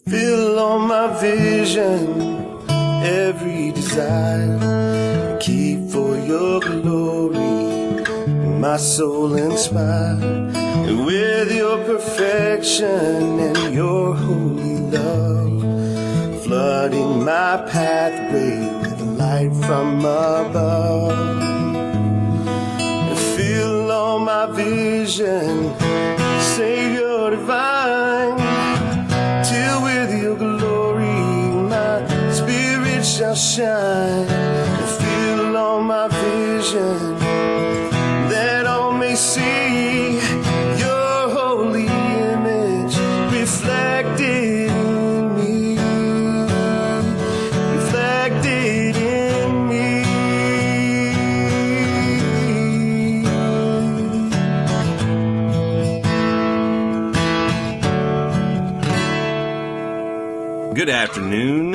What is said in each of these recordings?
Fill all my vision, every desire, keep for your glory, my soul inspired, and with your perfection and your holy love, flooding my pathway with light from above. And fill all my vision, Savior divine, till with your glory my spirit shall shine. And fill all my vision, that all may see your holy image reflected in me, reflected in me. Good afternoon.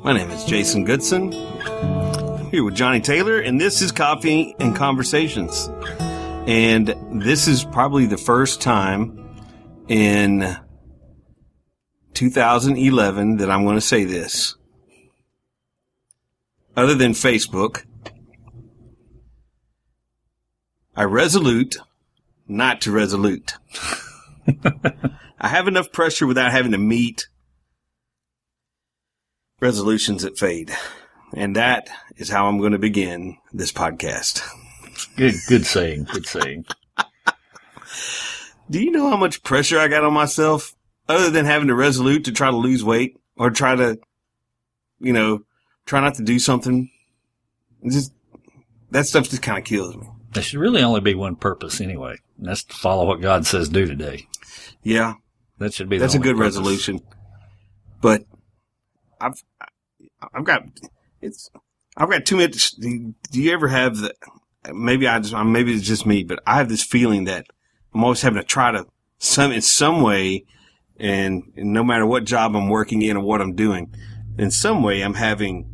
My name is Jason Goodson. I'm here with Johnny Taylor, and this is Coffee and Conversations. And this is probably the first time in 2011 that I'm going to say this. Other than Facebook, I resolute not to resolute. I have enough pressure without having to meet resolutions that fade. And that is how I'm going to begin this podcast. Good saying. Good saying. Do you know how much pressure I got on myself other than having to resolute to try to lose weight or try to, try not to do something? That stuff just kind of kills me. There should really only be one purpose anyway, and that's to follow what God says do today. Yeah. That should be That's a good purpose. resolution. But I've got too much. Do you ever have the, maybe it's just me, but I have this feeling that I'm always having to try to in some way, and no matter what job I'm working in or what I'm doing, in some way I'm having,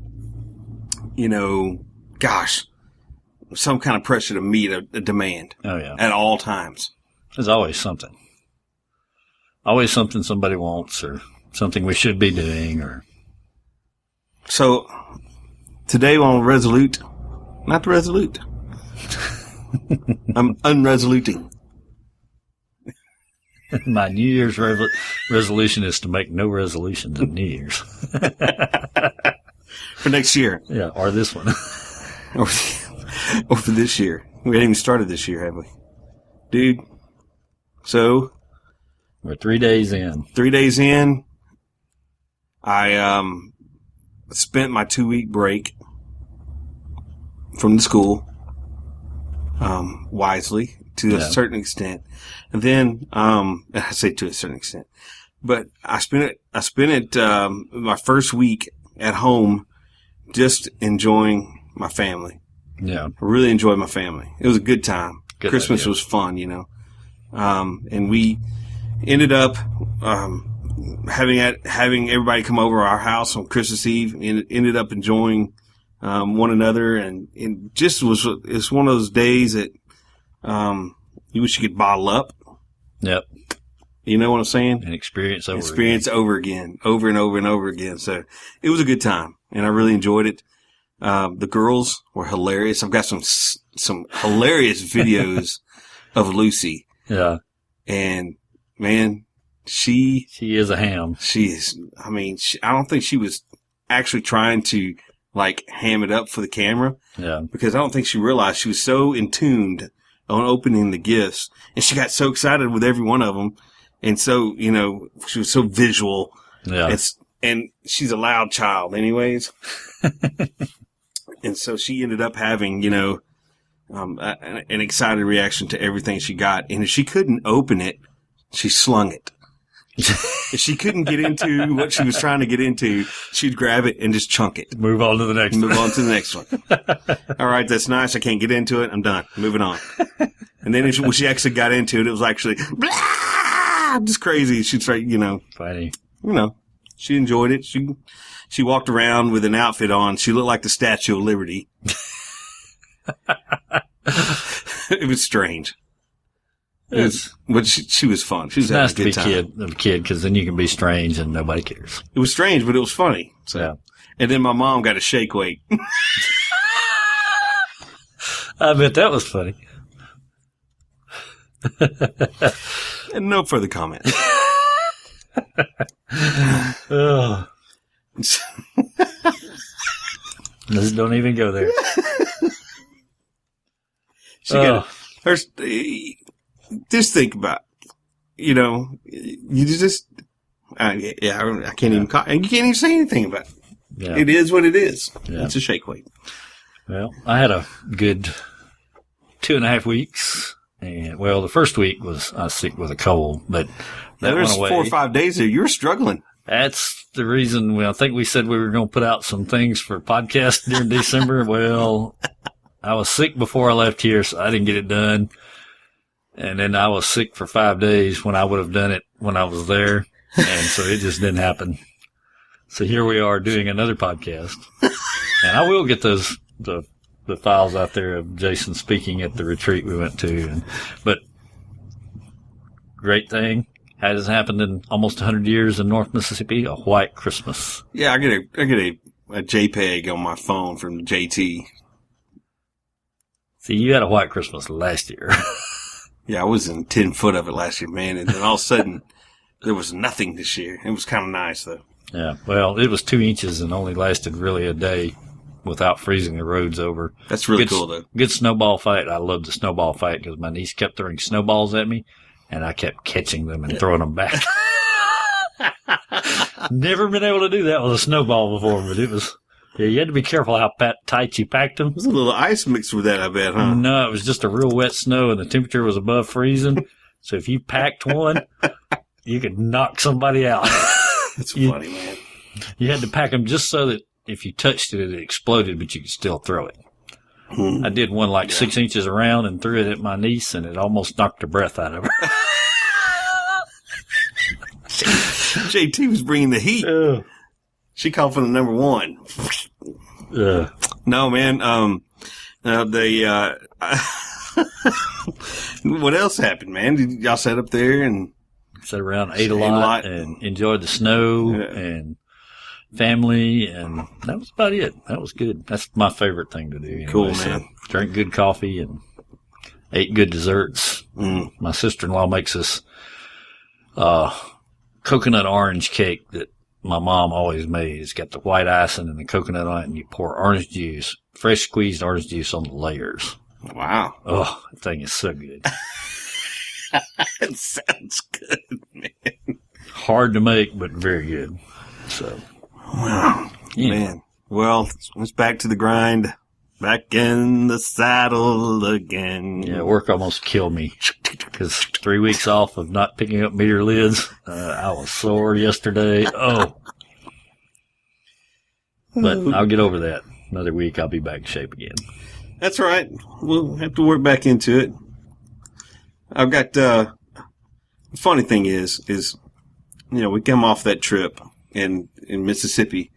some kind of pressure to meet a demand. Oh yeah. At all times. There's always something. Always something somebody wants or something we should be doing or. So, today on Resolute, not resolute. I'm unresoluting. My New Year's resolution is to make no resolutions in New Year's. For next year. Yeah, or this one. or for this year. We haven't even started this year, have we? Dude. So. We're 3 days in. 3 days in. I, spent my 2-week break from the school, wisely to a certain extent. And then, I say to a certain extent, but I spent it, my first week at home just enjoying my family. Yeah. I really enjoyed my family. It was a good time. Good Christmas idea. was fun, and we ended up, having everybody come over our house on Christmas Eve, and ended up enjoying one another, and it just it's one of those days that you wish you could bottle up. Yep. You know what I'm saying? An experience over again, over and over and over again. So it was a good time, and I really enjoyed it. The girls were hilarious. I've got some hilarious videos of Lucy. Yeah. And man, she is a ham. She is. I mean, I don't think she was actually trying to ham it up for the camera. Yeah. Because I don't think she realized she was so in tuned on opening the gifts, and she got so excited with every one of them, and so she was so visual. Yeah. And she's a loud child, anyways. And so she ended up having an excited reaction to everything she got, and if she couldn't open it, she slung it. If she couldn't get into what she was trying to get into, she'd grab it and just chunk it. Move on to the next one. All right, that's nice. I can't get into it. I'm done. Moving on. And then when she actually got into it, it was actually blah, just crazy. She'd start, Funny. She enjoyed it. She walked around with an outfit on. She looked like the Statue of Liberty. It was strange. But she was fun. She was It's having nice a to be good time. a kid, because then you can be strange and nobody cares. It was strange, but it was funny. So. Yeah. And then my mom got a shake weight. I bet that was funny. And no further comment. Oh. Let's don't even go there. She got her. Just think about, you just. I can't even. You can't even say anything about it. Yeah. It is what it is. Yeah. It's a shake weight. Well, I had a good 2.5 weeks. And, well, the first week I was sick with a cold, but that There's went away. 4 or 5 days there. You were struggling. That's the reason. I think we said we were going to put out some things for podcasts during December. Well, I was sick before I left here, so I didn't get it done. And then I was sick for 5 days when I would have done it when I was there. And so it just didn't happen. So here we are doing another podcast. And I will get the files out there of Jason speaking at the retreat we went to. But great thing. Hasn't happened in almost 100 years in North Mississippi, a white Christmas. Yeah, I get a JPEG on my phone from JT. See, you had a white Christmas last year. Yeah, I was in 10 foot of it last year, man. And then all of a sudden, there was nothing this year. It was kind of nice, though. Yeah, well, it was 2 inches and only lasted really a day without freezing the roads over. That's really good, cool, though. Good snowball fight. I loved the snowball fight because my niece kept throwing snowballs at me, and I kept catching them and throwing them back. Never been able to do that with a snowball before, but it was... Yeah, you had to be careful how tight you packed them. There's a little ice mixed with that, I bet, huh? No, it was just a real wet snow, and the temperature was above freezing. So if you packed one, you could knock somebody out. That's funny, man. You had to pack them just so that if you touched it, it exploded, but you could still throw it. I did one 6 inches around and threw it at my niece, and it almost knocked her breath out of her. JT was bringing the heat. She called for the number 1. No, man. What else happened, man? Did y'all sat up there and sat around, ate a lot, and enjoyed the snow and family, and that was about it. That was good. That's my favorite thing to do. Anyway. Cool, man. So, drink good coffee and ate good desserts. My sister-in-law makes this coconut orange cake that my mom always made. It's got the white icing and the coconut on it, and you pour orange juice, fresh squeezed orange juice on the layers. Wow. Oh, that thing is so good. It sounds good, man. Hard to make, but very good. So, wow. Yeah. Man. Well, it's back to the grind. Back in the saddle again. Yeah, work almost killed me because 3 weeks off of not picking up meter lids. I was sore yesterday. Oh. But I'll get over that. Another week, I'll be back in shape again. That's right. We'll have to work back into it. I've got, the funny thing is, we come off that trip in Mississippi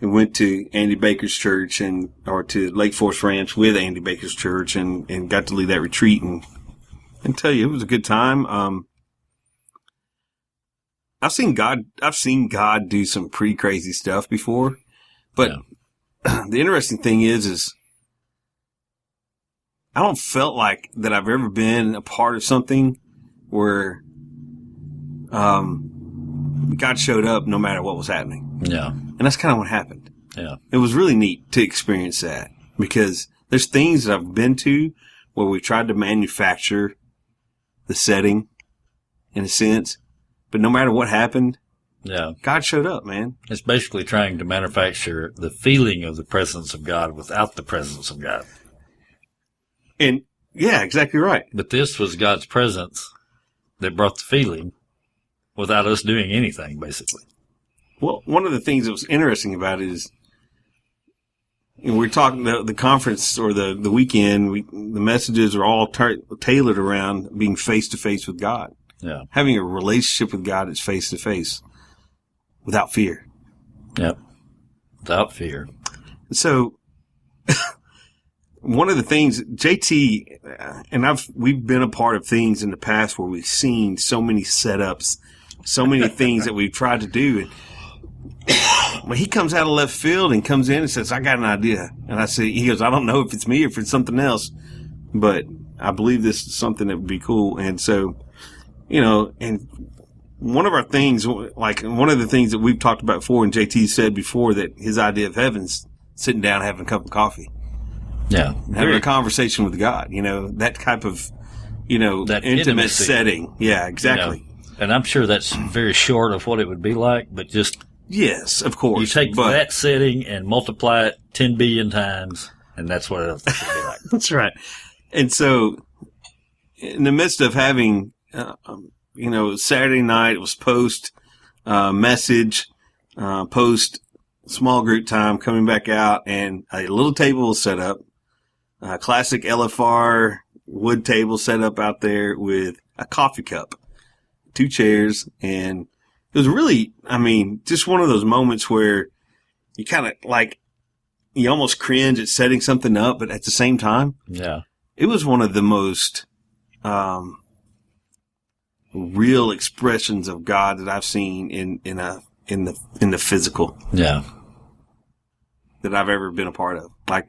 and went to Andy Baker's church or to Lake Forest Ranch with Andy Baker's church and got to lead that retreat and tell you, it was a good time. I've seen God do some pretty crazy stuff before, but the interesting thing is I don't felt like that I've ever been a part of something where, God showed up no matter what was happening. Yeah. And that's kind of what happened. Yeah. It was really neat to experience that because there's things that I've been to where we tried to manufacture the setting in a sense, but no matter what happened, God showed up, man. It's basically trying to manufacture the feeling of the presence of God without the presence of God. And yeah, exactly right. But this was God's presence that brought the feeling without us doing anything, basically. Well, one of the things that was interesting about it is, we're talking the conference or the weekend. The messages are all tailored around being face to face with God. Yeah, having a relationship with God that's face to face, without fear. Yep, without fear. So, one of the things JT and we've been a part of things in the past where we've seen so many setups, so many things that we've tried to do. And when he comes out of left field and comes in and says, "I got an idea," and I say, he goes, "I don't know if it's me or if it's something else, but I believe this is something that would be cool." And so, and one of our things, like one of the things that we've talked about before, and JT said before, that his idea of heaven's sitting down having a cup of coffee. Yeah. Having a conversation with God, that type of, that intimate intimacy. setting. Yeah, exactly. And I'm sure that's very short of what it would be like, but just Yes, of course. you take that setting and multiply it 10 billion times, and that's what it would be like. That's right. And so, in the midst of having, Saturday night, it was post message, post small group time, coming back out, and a little table was set up, a classic LFR wood table set up out there with a coffee cup, 2 chairs, and it was really, just one of those moments where you kind of you almost cringe at setting something up, but at the same time, Yeah. it was one of the most real expressions of God that I've seen in the physical Yeah. that I've ever been a part of. Like,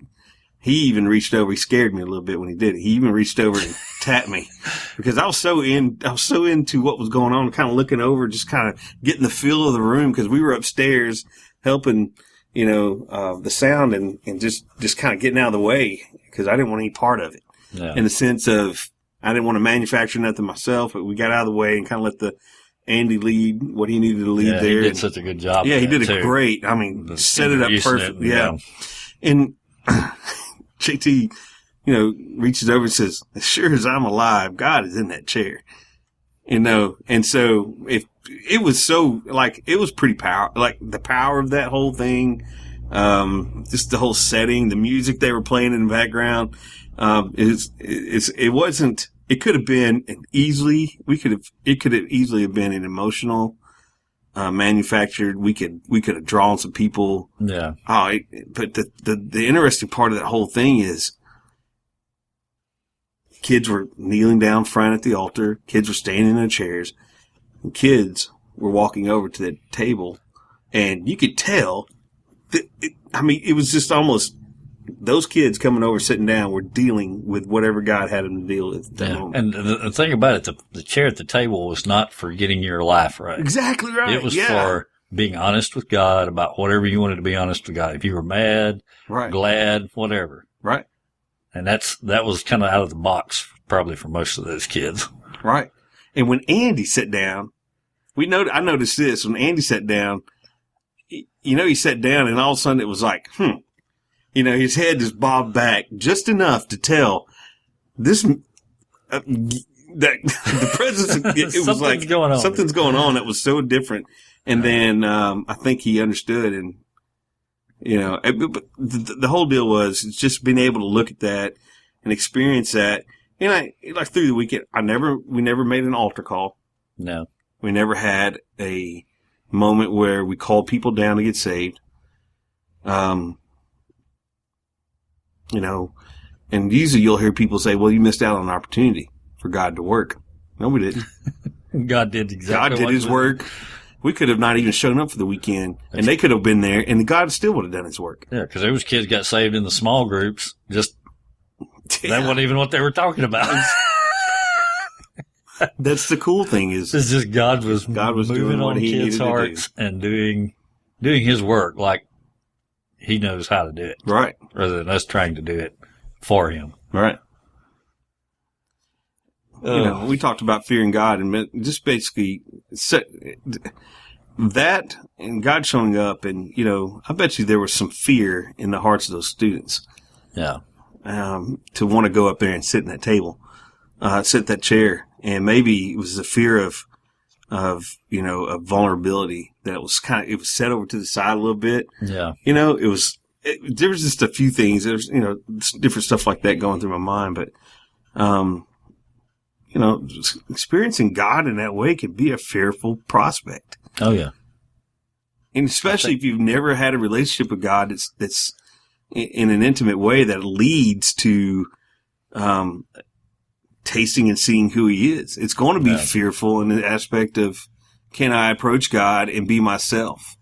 he even reached over. He scared me a little bit when he did it. He even reached over and tapped me because I was so into what was going on, kind of looking over, just kind of getting the feel of the room, because we were upstairs helping, the sound and just kind of getting out of the way, because I didn't want any part of it. Yeah. In the sense of, I didn't want to manufacture nothing myself, but we got out of the way and kind of let the Andy lead what he needed to lead Yeah, there. he did such a good job. Yeah, he did too. a great. Set it up perfect. Yeah. And JT, reaches over and says, "As sure as I'm alive, God is in that chair." And so if it was so, it was pretty the power of that whole thing, just the whole setting, the music they were playing in the background, it could have been it could have easily have been an emotional, manufactured. We could have drawn some people. Yeah. But the interesting part of that whole thing is kids were kneeling down front at the altar. Kids were standing in their chairs. And kids were walking over to the table, and you could tell that, it was just almost those kids coming over, sitting down, were dealing with whatever God had them to deal with at that moment. And the thing about it, the chair at the table was not for getting your life right. Exactly right. It was for being honest with God about whatever you wanted to be honest with God. If you were mad, right, glad, whatever. Right. And that was kind of out of the box probably for most of those kids. Right. And when Andy sat down, I noticed this. When Andy sat down, he sat down, and all of a sudden it was like, his head just bobbed back just enough to tell this, that the presence, it was like something's going on that was so different. And then, I think he understood, and, but the whole deal was just being able to look at that and experience that. And through the weekend, we never made an altar call. No. We never had a moment where we called people down to get saved. And usually you'll hear people say, "Well, you missed out on an opportunity for God to work." No, we didn't. God did exactly. God did his work. We could have not even shown up for the weekend, and they could have been there, and God still would have done his work. Yeah, because those kids got saved in the small groups. Just that wasn't even what they were talking about. That's the cool thing is it's just God was moving doing what on he kids' needed hearts and doing his work like he knows how to do it, right, rather than us trying to do it for him. Right. We talked about fearing God, and just basically that and God showing up, and I bet you there was some fear in the hearts of those students. Yeah. To want to go up there and sit in that table, sit in that chair, and maybe it was the fear of vulnerability that it was set over to the side a little bit. Yeah. There was just a few things. There's different stuff like that going through my mind, but experiencing God in that way can be a fearful prospect. Oh yeah. And especially if you've never had a relationship with God that's in an intimate way that leads to tasting and seeing who he is. It's going to be fearful in the aspect of, can I approach God and be myself?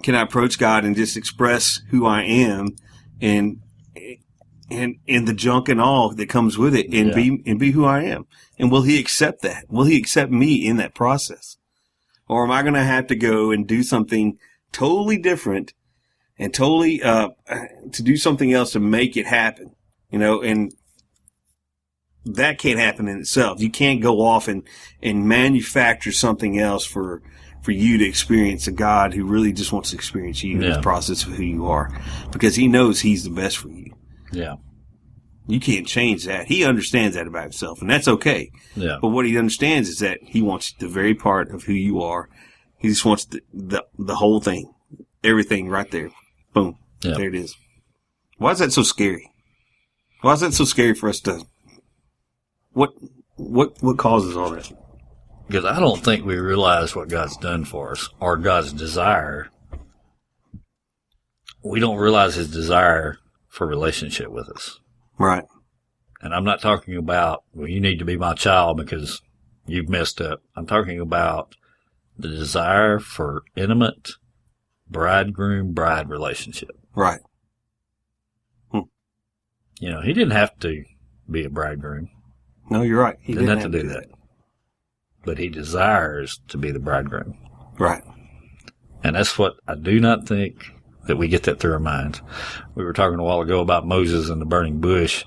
Can I approach God and just express who I am and the junk and all that comes with it and be who I am? And will he accept that? Will he accept me in that process? Or am I going to have to go and do something totally different and totally, to do something else to make it happen? And that can't happen in itself. You can't go off and manufacture something else for you to experience a God who really just wants to experience you in this process of who you are, because he knows he's the best for you. Yeah. You can't change that. He understands that about himself, and that's okay. Yeah. But what he understands is that he wants the very part of who you are. He just wants the whole thing, everything right there. Boom. Yeah. There it is. Why is that so scary? Why is that so scary for us to, what causes all that? Because I don't think we realize what God's done for us, or God's desire. We don't realize his desire for relationship with us. Right. And I'm not talking about, well, you need to be my child because you've messed up. I'm talking about the desire for intimate bridegroom-bride relationship. Right. He didn't have to be a bridegroom. No, you're right. He didn't have to do that. But he desires to be the bridegroom. Right. And that's what I do not think that we get that through our minds. We were talking a while ago about Moses and the burning bush,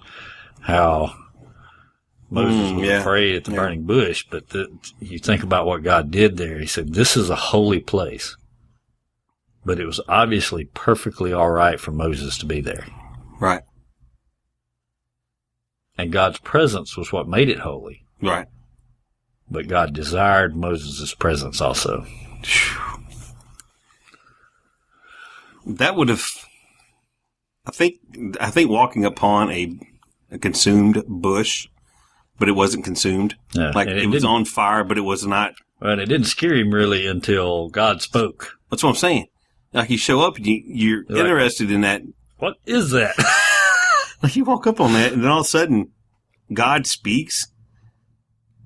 how Moses was afraid at the burning bush, but you think about what God did there. He said, this is a holy place. But it was obviously perfectly all right for Moses to be there. Right. And God's presence was what made it holy. Right. But God desired Moses' presence also. That would have, I think walking upon a consumed bush, but it wasn't consumed. Yeah, like it was on fire, but it was not. Well, it didn't scare him really until God spoke. That's what I'm saying. Like you show up and you're interested in that. What is that? Like you walk up on that and then all of a sudden God speaks.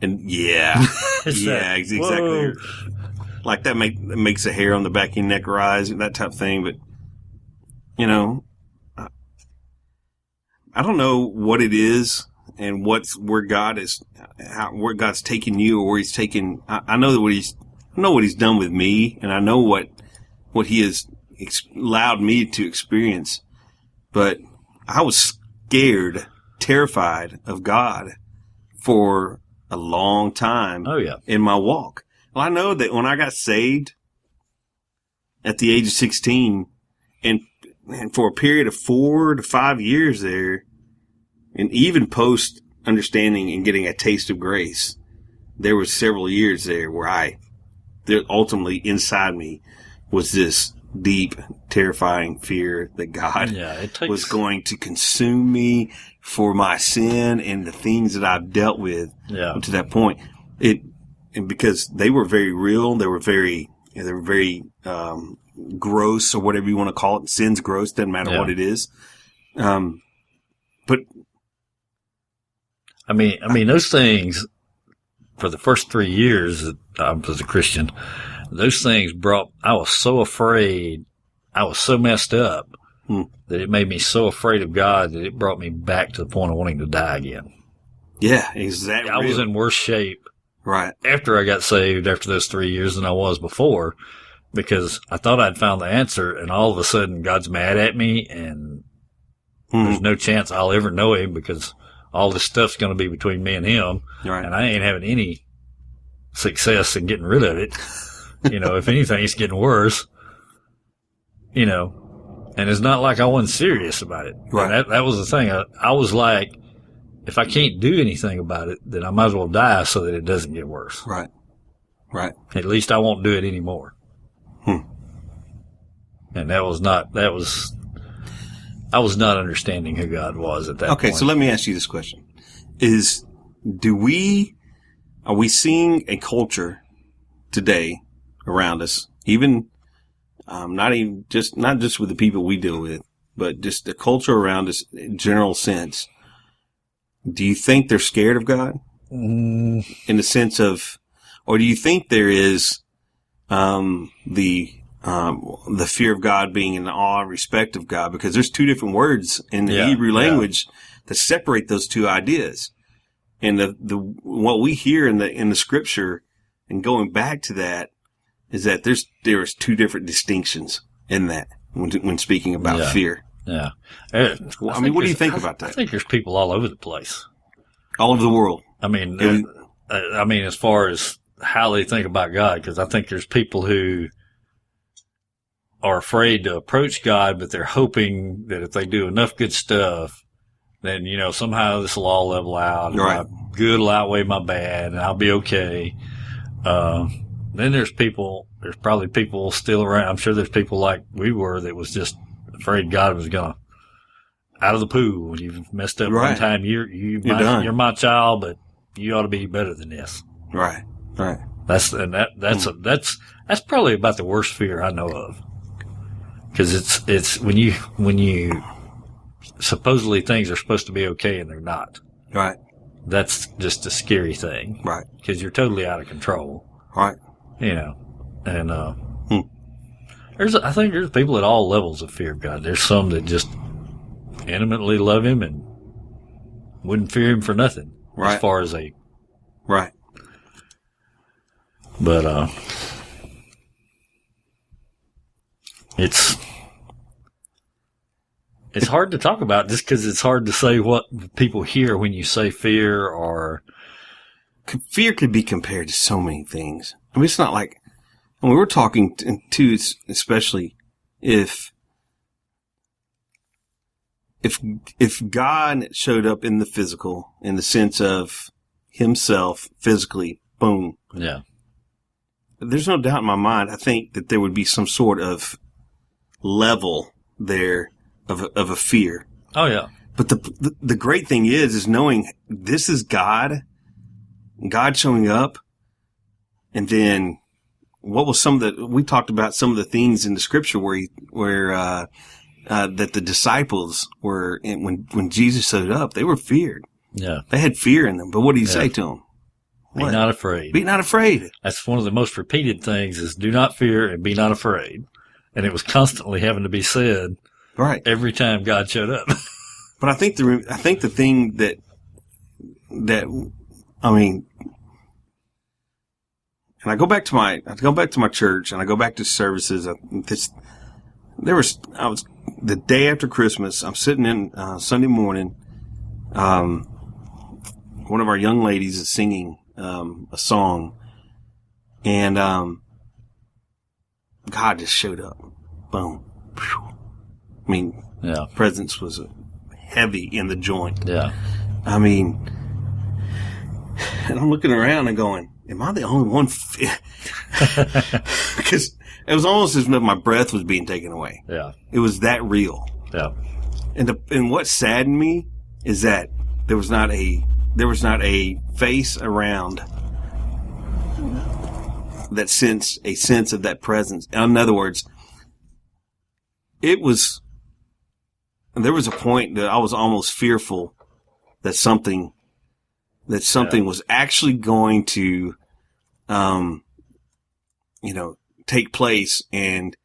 And exactly. Whoa. Like that makes the hair on the back of your neck rise and that type of thing. But, I don't know what it is and where God's taking you or where he's taken. I know what he's done with me, and I know what he has allowed me to experience. But I was scared, terrified of God for a long time in my walk. Well, I know that when I got saved at the age of 16 and for a period of 4 to 5 years there, and even post understanding and getting a taste of grace, there were several years there where ultimately inside me was this deep, terrifying fear that God was going to consume me for my sin and the things that I've dealt with to that point. And because they were very real, they were very gross, or whatever you want to call it. Sin's gross, doesn't matter what it is. But I mean, those things for the first 3 years that I was a Christian, those things I was so afraid, I was so messed up that it made me so afraid of God that it brought me back to the point of wanting to die again. Yeah, exactly. I was in worse shape after I got saved after those 3 years than I was before, because I thought I'd found the answer, and all of a sudden God's mad at me, and there's no chance I'll ever know him because all this stuff's going to be between me and him, and I ain't having any success in getting rid of it. If anything, it's getting worse. And it's not like I wasn't serious about it. Right. That was the thing. I was like, if I can't do anything about it, then I might as well die so that it doesn't get worse. Right. Right. At least I won't do it anymore. And I was not understanding who God was at that point. Okay, so let me ask you this question. Are we seeing a culture today around us, even not just with the people we deal with, but just the culture around us in general sense. Do you think they're scared of God? In the sense of, or do you think there is the fear of God being in awe and respect of God? Because there's two different words in the Hebrew language that separate those two ideas. And the what we hear in the scripture, and going back to that, is that there's two different distinctions in that when speaking about fear. Yeah. I mean, what do you think about that? I think there's people all over the place. All over the world. I mean, as far as how they think about God, because I think there's people who are afraid to approach God, but they're hoping that if they do enough good stuff, then, somehow this will all level out. Right. My good will outweigh my bad, and I'll be okay. Then there's probably people still around. I'm sure there's people like we were that was just afraid God was going to out of the pool when you've messed up one time. You're my child, but you ought to be better than this. Right. That's probably about the worst fear I know of. Because it's when you supposedly things are supposed to be okay and they're not. Right. That's just a scary thing. Right. Because you're totally out of control. Right. And I think there's people at all levels of fear of God. There's some that just intimately love Him and wouldn't fear Him for nothing. Right. As far as they. Right. But it's hard to talk about just because it's hard to say what people hear when you say fear. Or fear could be compared to so many things. I mean, it's not like when we're talking to, especially if God showed up in the physical, in the sense of Himself physically, boom. Yeah. There's no doubt in my mind. I think that there would be some sort of level there of a fear. Oh yeah. But the great thing is knowing this is God showing up, and then what was we talked about some of the things in the scripture where that the disciples were when Jesus showed up, they were feared. Yeah. They had fear in them. But what do you say to them? Be not afraid. Be not afraid. That's one of the most repeated things is do not fear and be not afraid. And it was constantly having to be said every time God showed up. But I think the thing that I mean, and I go back to my church and I go back to services. I was the day after Christmas. I'm sitting in Sunday morning. One of our young ladies is singing a song, and God just showed up. Boom. I mean, presence was heavy in the joint. Yeah. I mean, and I'm looking around and going, am I the only one? Because it was almost as if my breath was being taken away. Yeah. It was that real. Yeah. And what saddened me is that there was not a face around that a sense of that presence. In other words, there was a point that I was almost fearful that something was actually going to, take place. And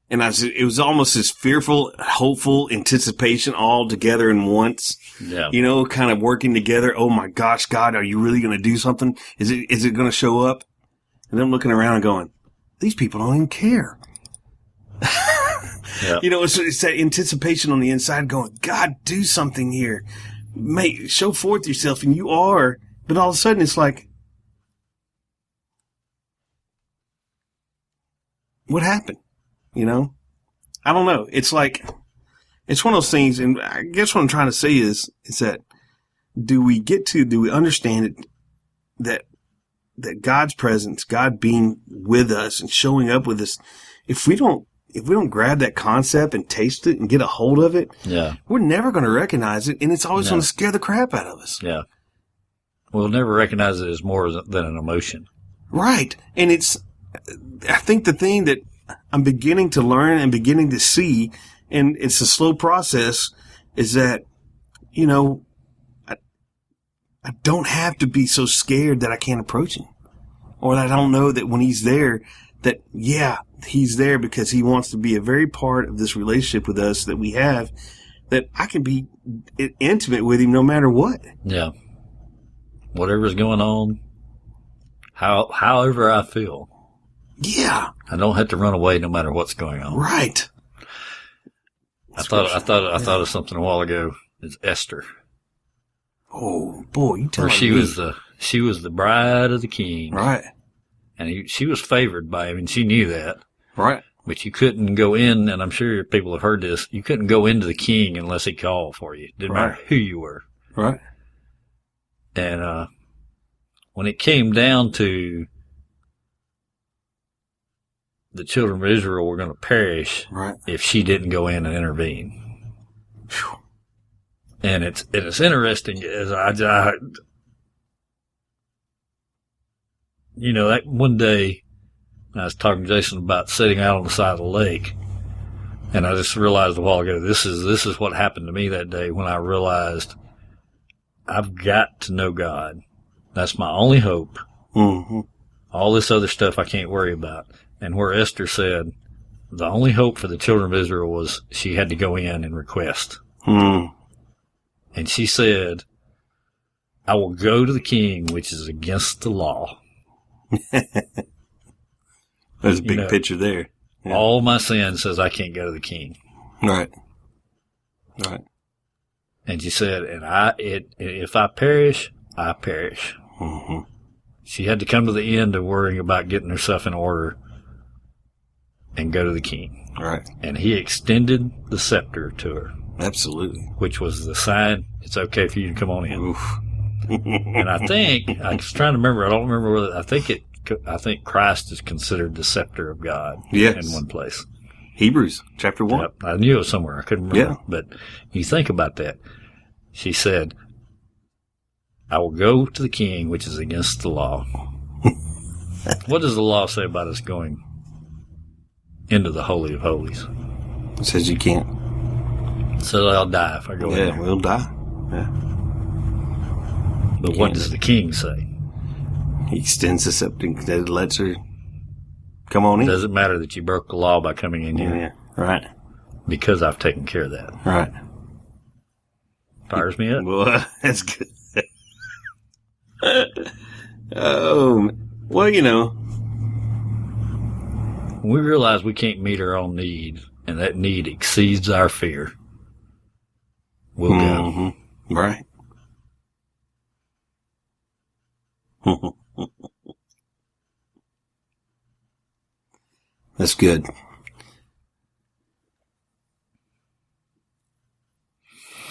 it was almost this fearful, hopeful anticipation all together in once, kind of working together. Oh my gosh, God, are you really going to do something? Is it going to show up? And I'm looking around and going, these people don't even care. Yeah. It's that anticipation on the inside going, God, do something here. Show forth yourself, and you are. But all of a sudden, it's like, what happened? I don't know. It's like, it's one of those things, and I guess what I'm trying to say is that do we understand it, that God's presence, God being with us and showing up with us, if we don't grab that concept and taste it and get a hold of it, we're never going to recognize it, and it's always going to scare the crap out of us. Yeah. We'll never recognize it as more than an emotion. Right. And I think the thing that I'm beginning to learn and beginning to see and it's a slow process, is that, you know, I don't have to be so scared that I can't approach him. Or that I don't know that when he's there, that, yeah, he's there because he wants to be a very part of this relationship with us that we have, that I can be intimate with him no matter what. Yeah. Whatever's going on, however I feel. Yeah. I don't have to run away no matter what's going on. Right. I thought of something a while ago. It's Esther. Oh boy, you tell Where me. she was the bride of the king. Right. And she was favored by him, and she knew that. Right. But you couldn't go in, and I'm sure people have heard this, you couldn't go into the king unless he called for you. Didn't matter who you were. Right. And when it came down to the children of Israel were going to perish if she didn't go in and intervene. Whew. And it's interesting as you know, that one day I was talking to Jason about sitting out on the side of the lake, and I just realized a while ago this is what happened to me that day when I realized I've got to know God. That's my only hope. Mm-hmm. All this other stuff I can't worry about. And where Esther said the only hope for the children of Israel was she had to go in and request. Mm. And she said, I will go to the king, which is against the law. There's a big picture there. Yeah. All my sin says I can't go to the king. Right. Right. And she said, if I perish, I perish. Mm-hmm. She had to come to the end of worrying about getting herself in order and go to the king. Right. And he extended the scepter to her. Absolutely. Which was the sign, it's okay for you to come on in. Oof. And I was trying to remember, I don't remember whether, I think Christ is considered the scepter of God. Yes. In one place. Hebrews chapter 1. Yep. I knew it was somewhere. I couldn't remember. Yeah. But you think about that. She said, I will go to the king, which is against the law. What does the law say about us going into the Holy of Holies? It says you can't. It says I'll die if I go in there. Yeah, we'll die. Yeah. But what does the king say? He extends the scepter and lets her come on in. It doesn't matter that you broke the law by coming in here. Yeah, right. Because I've taken care of that. Right. Fires me up. Well, that's good. Oh, well, you know. When we realize we can't meet our own need, and that need exceeds our fear, we'll go. Right. That's good.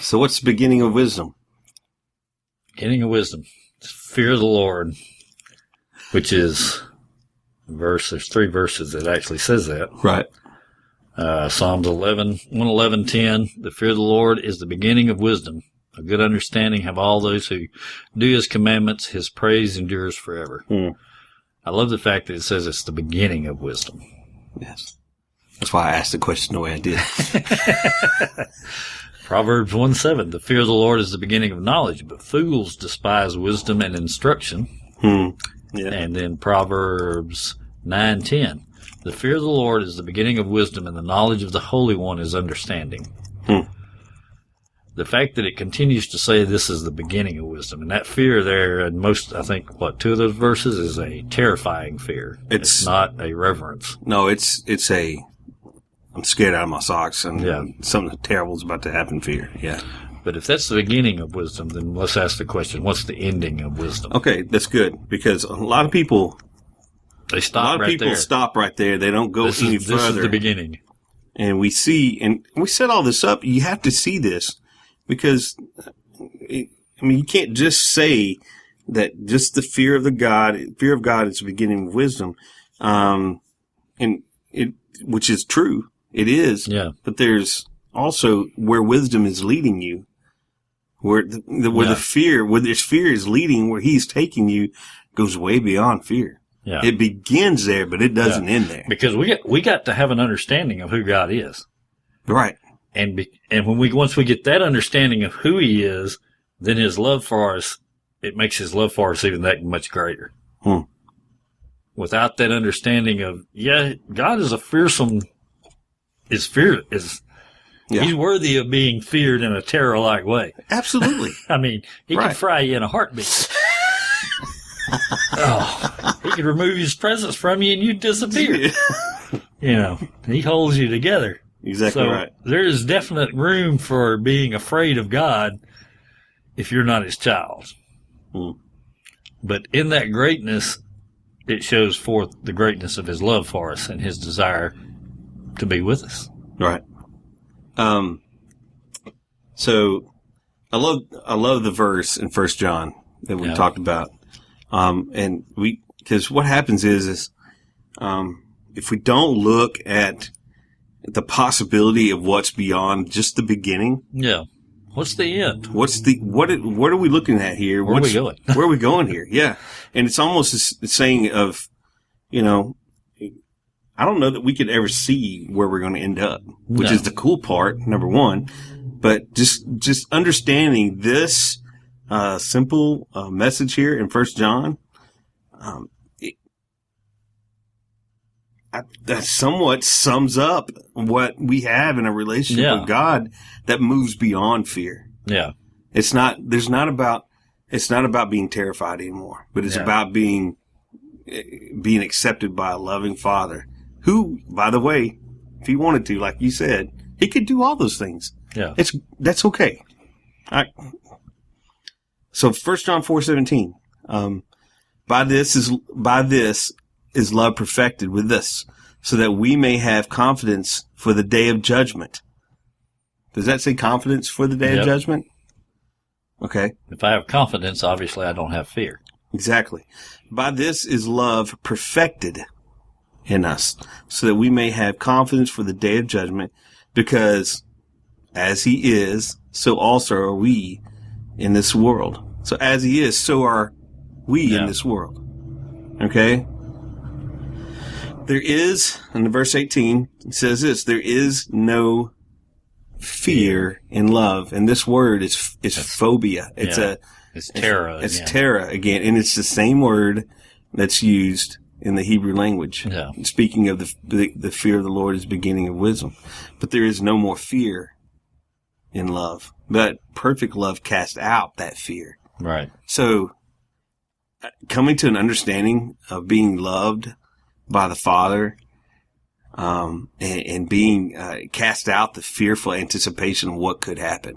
So what's the beginning of wisdom? Beginning of wisdom. Fear of the Lord, which is there's 3 verses that actually says that. Right. Psalms 111:10. The fear of the Lord is the beginning of wisdom. A good understanding have all those who do his commandments. His praise endures forever. I love the fact that it says it's the beginning of wisdom. Yes. That's why I asked the question the way I did. Proverbs 1:7. The fear of the Lord is the beginning of knowledge, but fools despise wisdom and instruction. Yeah. And then Proverbs 9:10. The fear of the Lord is the beginning of wisdom, and the knowledge of the Holy One is understanding. The fact that it continues to say this is the beginning of wisdom, and that fear there, and most, I think, 2 of those verses is a terrifying fear. It's not a reverence. No, it's I'm scared out of my socks, and something terrible is about to happen. Fear, yeah. But if that's the beginning of wisdom, then let's ask the question: what's the ending of wisdom? Okay, that's good, because a lot of people stop right there. They don't go any further. This is the beginning, and we set all this up. You have to see this, because you can't just say that just the fear of God is the beginning of wisdom, which is true. It is. Yeah. But there's also where wisdom is leading you, where the fear is leading, where he's taking you, goes way beyond fear. Yeah. It begins there, but it doesn't end there. Because we got to have an understanding of who God is. Right. And once we get that understanding of who he is, then his love for us, it makes his love for us even that much greater. Without that understanding of, God is he's worthy of being feared in a terror-like way. Absolutely. I mean, he can fry you in a heartbeat. He could remove his presence from you and you'd disappear. He holds you together. Exactly right. There is definite room for being afraid of God if you're not his child. But in that greatness, it shows forth the greatness of his love for us and his desire to be with us. Right. So I love the verse in 1 John that we talked about. Because what happens is if we don't look at the possibility of what's beyond just the beginning. Yeah. What's the end? What are we looking at here? Where are we going? Where are we going here? Yeah. And it's almost a saying of, I don't know that we could ever see where we're going to end up, which is the cool part, number one. But just understanding this simple message here in 1 John, that somewhat sums up what we have in a relationship with God that moves beyond fear. Yeah. It's not about being terrified anymore, but it's about being accepted by a loving Father who, by the way, if he wanted to, like you said, he could do all those things. Yeah. That's okay. So 1 John 4:17, by this is love perfected with this, so that we may have confidence for the day of judgment. Does that say confidence for the day of judgment? Okay. If I have confidence, obviously I don't have fear. Exactly. By this is love perfected in us, so that we may have confidence for the day of judgment, because as he is, so also are we in this world. So as he is, so are we in this world. Okay? There is, in verse 18, it says this, there is no fear in love. And this word is phobia. It's terror. It's terror again. And it's the same word that's used in the Hebrew language. Yeah. Speaking of the fear of the Lord is the beginning of wisdom. But there is no more fear in love. But perfect love casts out that fear. Right. So coming to an understanding of being loved by the Father, and being cast out the fearful anticipation of what could happen.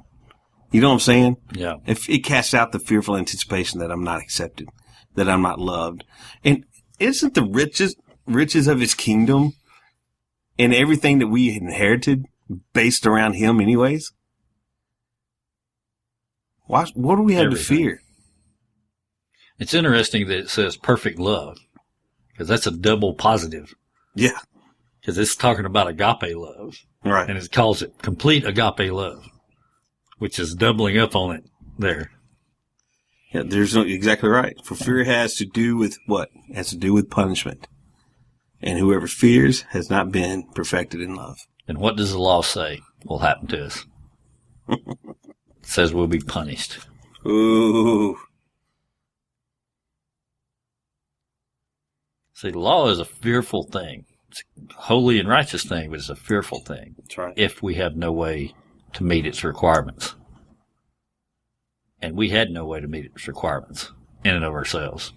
You know what I'm saying? Yeah. If it casts out the fearful anticipation that I'm not accepted, that I'm not loved. And isn't the riches of his kingdom and everything that we inherited based around him anyways? What do we have to fear? It's interesting that it says perfect love, because that's a double positive. Yeah. Because it's talking about agape love. Right. And it calls it complete agape love, which is doubling up on it there. Yeah, exactly right. For fear has to do with what? It has to do with punishment. And whoever fears has not been perfected in love. And what does the law say will happen to us? It says we'll be punished. Ooh. See, the law is a fearful thing. It's a holy and righteous thing, but it's a fearful thing. That's right. If we have no way to meet its requirements. And we had no way to meet its requirements in and of ourselves.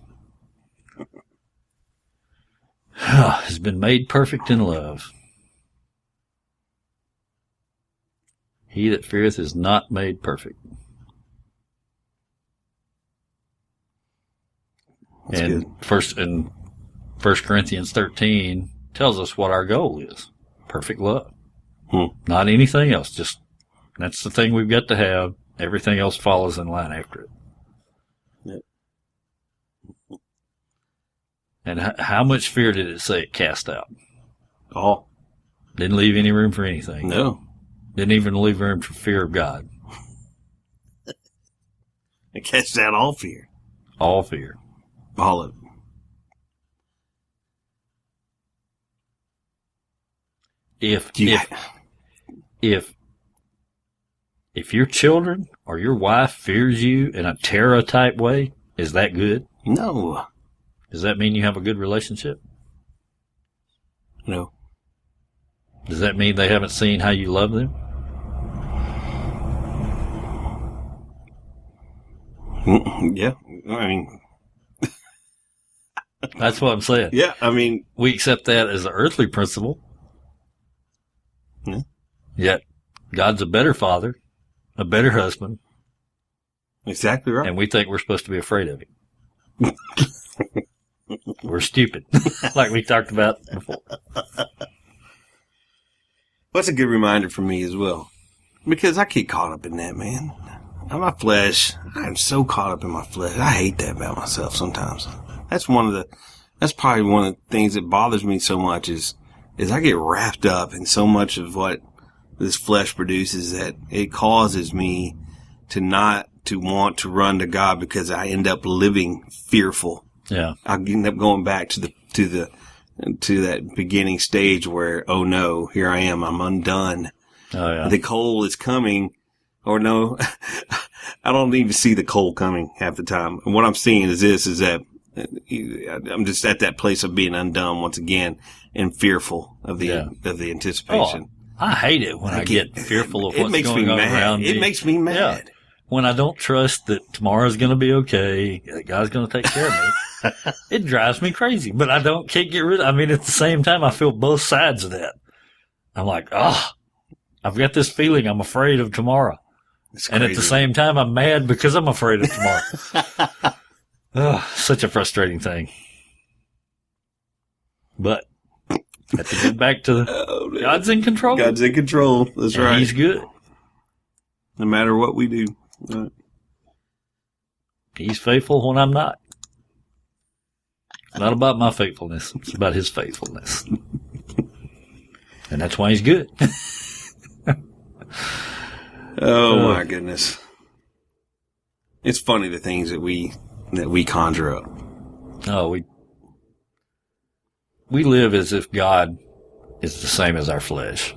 Has been made perfect in love. He that feareth is not made perfect. That's and good. In 1 Corinthians 13 tells us what our goal is. Perfect love. Not anything else. Just that's the thing we've got to have. Everything else follows in line after it. Yep. And how much fear did it say it cast out? All. Didn't leave any room for anything. No. Didn't even leave room for fear of God. It casts out all fear. All fear. All of it. If If your children or your wife fears you in a terror type way, is that good? No. Does that mean you have a good relationship? No. Does that mean they haven't seen how you love them? Yeah. I mean, That's what I'm saying. yeah. I mean, We accept that as an earthly principle. Yeah. Yet, God's a better father, a better husband, exactly right. and we think we're supposed to be afraid of him. We're stupid, like we talked about before. That's a good reminder for me as well. Because I get caught up in that, man. My flesh, I'm so caught up in my flesh. I hate that about myself sometimes. That's probably one of the things that bothers me so much is I get wrapped up in so much of what this flesh produces that it causes me to not to want to run to God because I end up living fearful. Yeah. I end up going back to that beginning stage where, oh no, here I am, I'm undone. Oh, yeah. The coal is coming, or no, I don't even see the coal coming half the time. And what I'm seeing is that I'm just at that place of being undone once again and fearful of the anticipation. Oh, I hate it when I get fearful of what's going on around me. It makes me mad. Yeah. When I don't trust that tomorrow's going to be okay, that God's going to take care of me, it drives me crazy. But I can't get rid of it. I mean, at the same time, I feel both sides of that. I'm like, I've got this feeling I'm afraid of tomorrow. And at the same time, I'm mad because I'm afraid of tomorrow. Such a frustrating thing. But I have to get back to God's in control. God's in control. That's right. He's good. No matter what we do. Right. He's faithful when I'm not. It's not about my faithfulness. It's about his faithfulness. And that's why he's good. Oh my goodness. It's funny the things that we conjure up. Oh, we live as if God is the same as our flesh.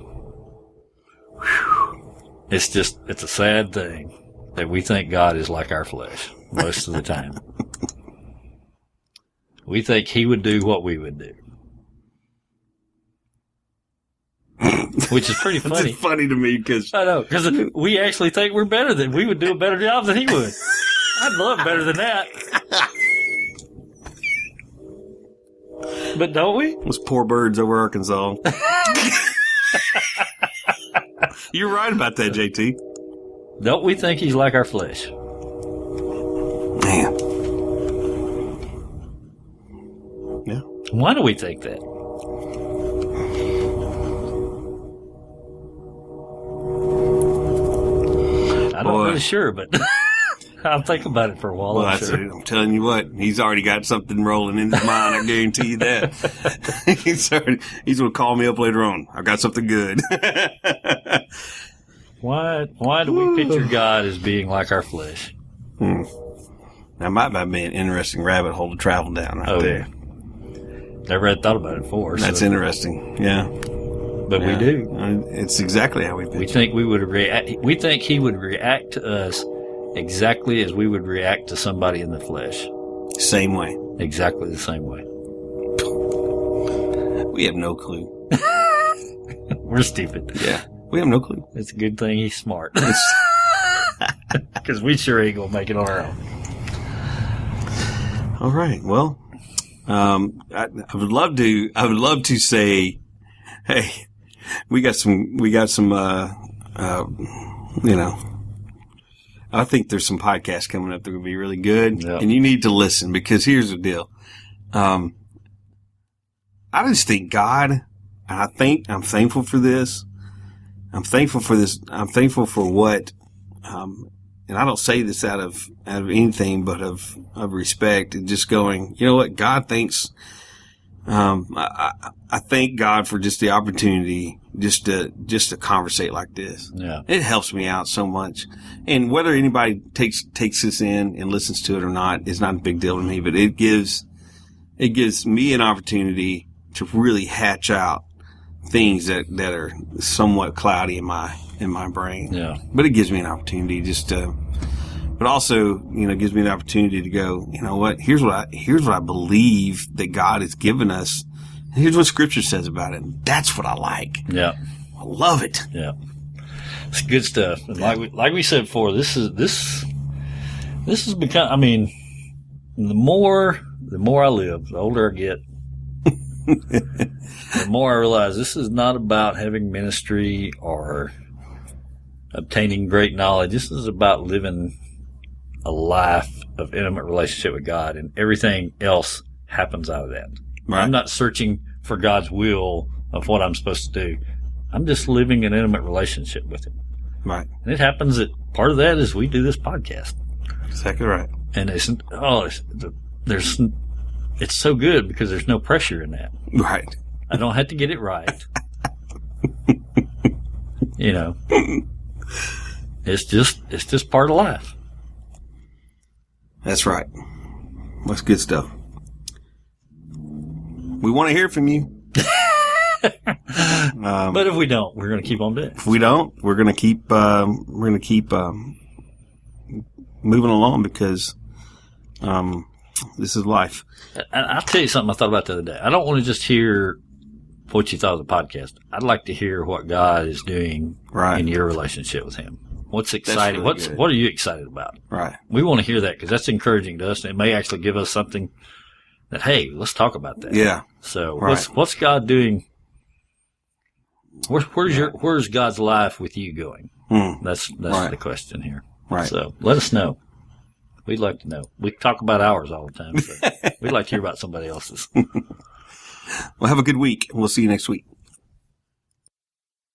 It's a sad thing that we think God is like our flesh most of the time. We think he would do what we would do. Which is pretty funny. It's funny to me because I know, because we actually think we're better than we would do a better job than he would. I'd love better than that. But don't we? those poor birds over Arkansas. You're right about that, JT. Don't we think he's like our flesh? Man. Yeah. Why do we think that? I'm not really sure, but I'll think about it for a while. Well, I'm that's sure. it. I'm telling you what, he's already got something rolling in his mind. I guarantee you that. he's going to call me up later on. I got something good. Why do we picture God as being like our flesh? That might be an interesting rabbit hole to travel down right there. Yeah. Never had thought about it before. That's interesting. Yeah. But we do. It's exactly how we picture. We think we would react. We think he would react to us exactly as we would react to somebody in the flesh. Same way. Exactly the same way. We have no clue. We're stupid. Yeah. We have no clue. It's a good thing he's smart. Because we sure ain't going to make it on our own. All right. Well, I would love to say, hey, we got some, I think there's some podcasts coming up that will be really good, and you need to listen because here's the deal. I just think God, and I'm thankful for this. I'm thankful for what, and I don't say this out of anything but of respect and just going, you know what, God thinks, I thank God for just the opportunity just to conversate like this. Yeah. It helps me out so much. And whether anybody takes this in and listens to it or not is not a big deal to me, but it gives me an opportunity to really hatch out things that are somewhat cloudy in my in my brain. Yeah. But it gives me an opportunity just to, but also, gives me an opportunity to go, you know what? Here's what I believe that God has given us. Here's what Scripture says about it. That's what I like. Yeah. I love it. Yeah. It's good stuff. And like we said before, this has become, I mean, the more I live, the older I get, the more I realize this is not about having ministry or obtaining great knowledge. This is about living a life of intimate relationship with God, and everything else happens out of that. Right. I'm not searching for God's will of what I'm supposed to do. I'm just living an intimate relationship with Him. Right. And it happens that part of that is we do this podcast. Exactly right. And it's so good because there's no pressure in that. Right. I don't have to get it right. It's just part of life. That's right. That's good stuff. We want to hear from you. But if we don't, we're going to keep on doing it. If we don't, we're going to keep moving along because this is life. I'll tell you something I thought about the other day. I don't want to just hear what you thought of the podcast. I'd like to hear what God is doing in your relationship with Him. What's exciting? Really what are you excited about? Right. We want to hear that because that's encouraging to us, and it may actually give us something that, hey, let's talk about that. Yeah. So what's God doing? Where's God's life with you going? That's the question here. Right. So let us know. We'd like to know. We talk about ours all the time. So we'd like to hear about somebody else's. Well, have a good week. We'll see you next week.